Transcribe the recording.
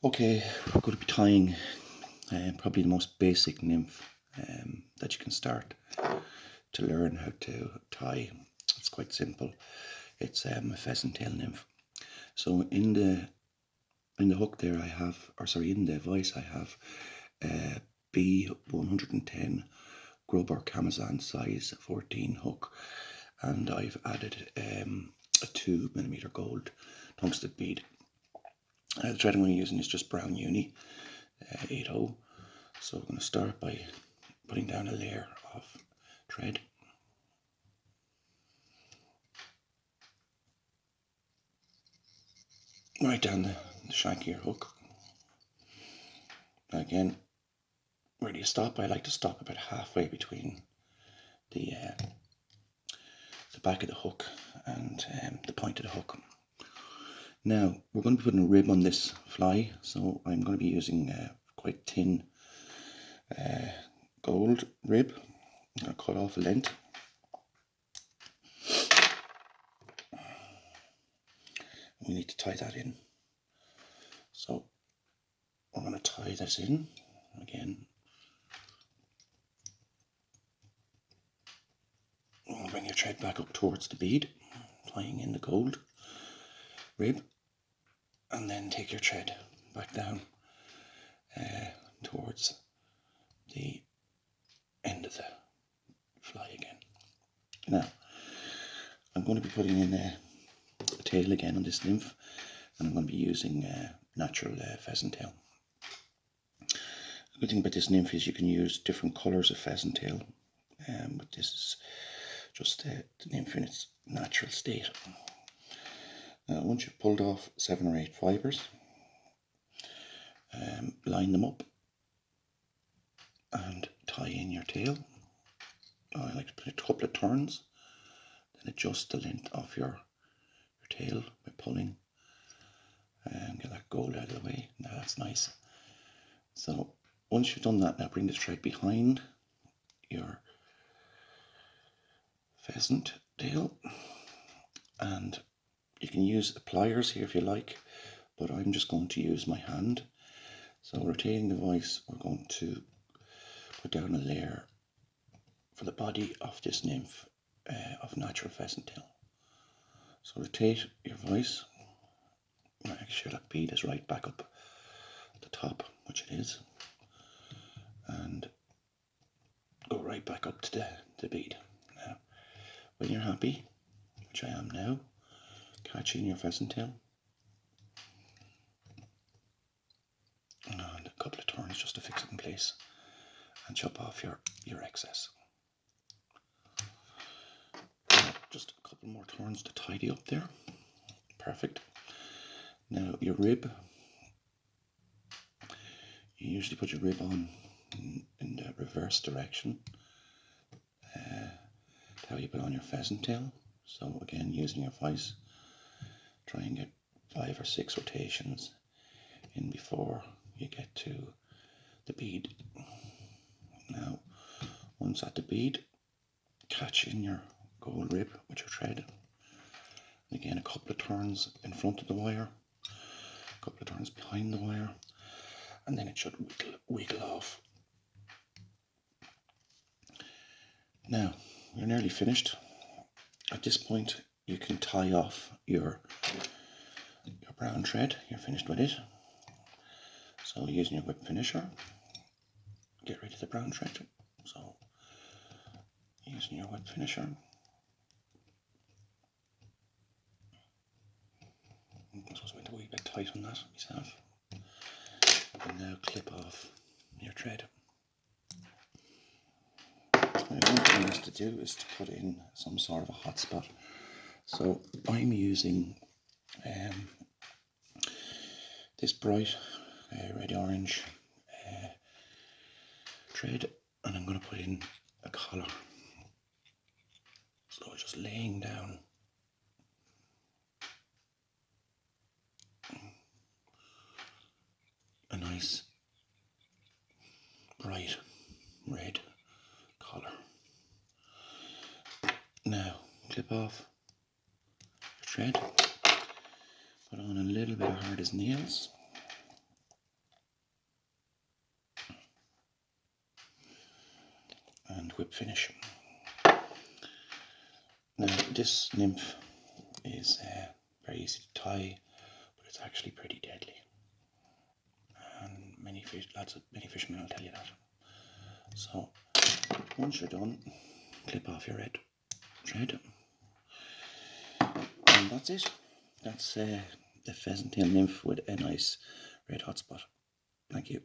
Okay, we're going to be tying probably the most basic nymph that you can start to learn how to tie. It's quite simple. It's a pheasant tail nymph. So in the hook there I have, or sorry, in the vise I have B110 Grober Camazon size 14 hook, and I've added a 2mm gold tungsten bead. The thread I'm going to be using is just brown uni 80. So we're going to start by putting down a layer of thread. Right down the shank of your hook. Now again, where do you stop? I like to stop about halfway between the back of the hook and the point of the hook. Now we're going to be putting a rib on this fly, so I'm going to be using quite thin gold rib. I'm going to cut off a length. We need to tie that in. So we're going to tie this in again. Bring your thread back up towards the bead, tying in the gold rib, and then take your thread back down towards the end of the fly again. Now, I'm going to be putting in a tail again on this nymph, and I'm going to be using natural pheasant tail. The good thing about this nymph is you can use different colours of pheasant tail, but this is just the nymph in its natural state. Now, once you've pulled off 7 or 8 fibres, line them up and tie in your tail. I like to put a couple of turns, then adjust the length of your tail by pulling and get that gold out of the way. Now that's nice. So once you've done that, now bring the thread behind your pheasant tail, and you can use the pliers here if you like, but I'm just going to use my hand. So rotating the vise, we're going to put down a layer for the body of this nymph of natural pheasant tail. So rotate your vise, make sure that bead is right back up at the top, which it is, and go right back up to the bead. Now, when you're happy, which I am now, catch in your pheasant tail, and a couple of turns just to fix it in place, and chop off your excess. Just a couple more turns to tidy up there. Perfect. Now your rib, you usually put your rib on in the reverse direction to how you put on your pheasant tail. So again, using your vise, try and get 5 or 6 rotations in before you get to the bead. Now, once at the bead, catch in your gold rib with your thread. And again, a couple of turns in front of the wire, a couple of turns behind the wire, and then it should wiggle off. Now, you're nearly finished. At this point, you can tie off your brown thread. You're finished with it. So using your whip finisher, get rid of the brown thread. So using your whip finisher, I suppose I went a wee bit tight on that myself. And now clip off your thread. Now, one thing is to do is to put in some sort of a hot spot. So I'm using this bright red orange thread, and I'm going to put in a collar. So just laying down a nice bright red collar. Now clip off your thread, put on a little bit of hard as nails, and whip finish. Now this nymph is very easy to tie, but it's actually pretty deadly. And many fishermen will tell you that. So once you're done, clip off your red thread, and that's it. That's the pheasant tail nymph with a nice red hotspot. Thank you.